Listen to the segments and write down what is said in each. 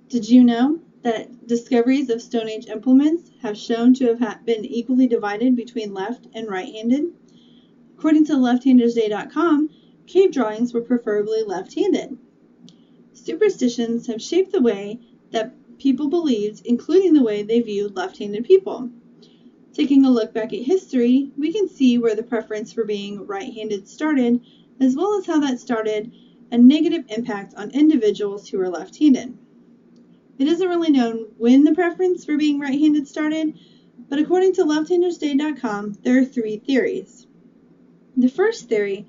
Did you know that discoveries of Stone Age implements have shown to have been equally divided between left and right-handed? According to lefthandersday.com, cave drawings were preferably left-handed. Superstitions have shaped the way that people believed, including the way they viewed left-handed people. Taking a look back at history, we can see where the preference for being right-handed started, as well as how that started a negative impact on individuals who were left-handed. It isn't really known when the preference for being right-handed started, but according to lefthandersday.com, there are 3 theories. The first theory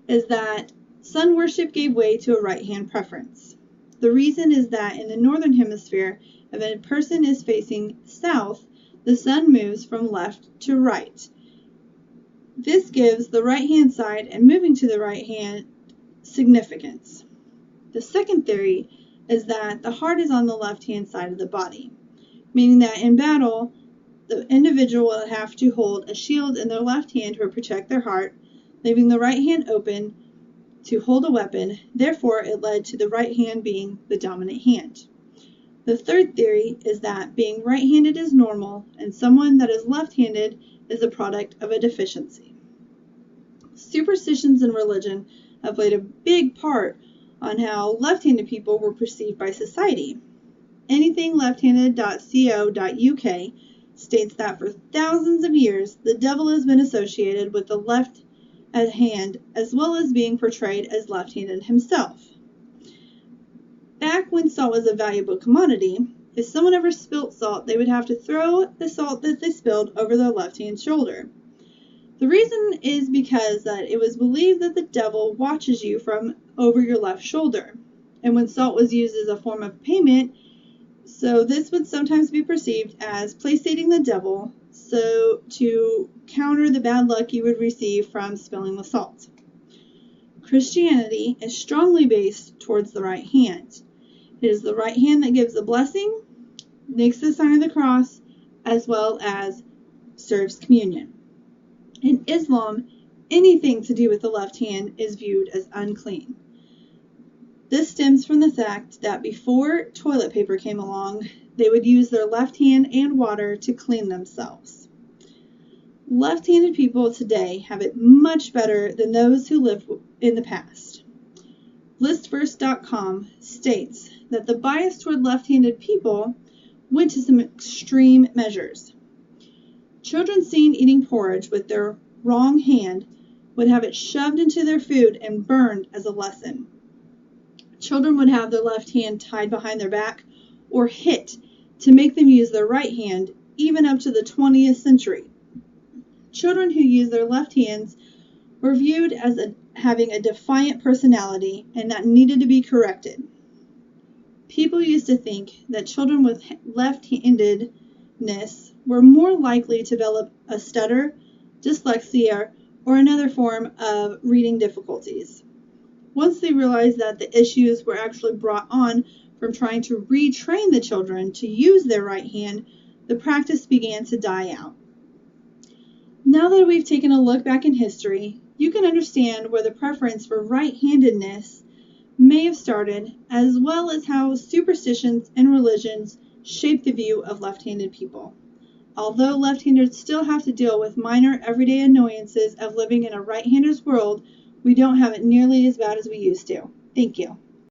is that sun worship gave way to a right-hand preference. The reason is that in the northern hemisphere, if a person is facing south, the sun moves from left to right. This gives the right-hand side and moving to the right hand significance. The second theory is that the heart is on the left-hand side of the body, meaning that in battle, the individual will have to hold a shield in their left hand to protect their heart, leaving the right hand open to hold a weapon. Therefore, it led to the right hand being the dominant hand. The third theory is that being right-handed is normal, and someone that is left-handed is a product of a deficiency. Superstitions and religion have played a big part on how left-handed people were perceived by society. Anythingleft-handed.co.uk states that for thousands of years, the devil has been associated with the left hand, as well as being portrayed as left-handed himself. Back when salt was a valuable commodity, if someone ever spilt salt, they would have to throw the salt that they spilled over their left-hand shoulder. The reason is because that it was believed that the devil watches you from over your left shoulder. And when salt was used as a form of payment, so this would sometimes be perceived as placating the devil, so to counter the bad luck you would receive from spilling the salt. Christianity is strongly based towards the right hand. It is the right hand that gives the blessing, makes the sign of the cross, as well as serves communion. In Islam, anything to do with the left hand is viewed as unclean. This stems from the fact that before toilet paper came along, they would use their left hand and water to clean themselves. Left-handed people today have it much better than those who lived in the past. Listverse.com states that the bias toward left-handed people went to some extreme measures. Children seen eating porridge with their wrong hand would have it shoved into their food and burned as a lesson. Children would have their left hand tied behind their back or hit to make them use their right hand, even up to the 20th century. Children who used their left hands were viewed as having a defiant personality and that needed to be corrected. People used to think that children with left-handedness were more likely to develop a stutter, dyslexia, or another form of reading difficulties. Once they realized that the issues were actually brought on from trying to retrain the children to use their right hand, the practice began to die out. Now that we've taken a look back in history, you can understand where the preference for right-handedness may have started, as well as how superstitions and religions shape the view of left-handed people. Although left-handers still have to deal with minor everyday annoyances of living in a right-hander's world, we don't have it nearly as bad as we used to. Thank you.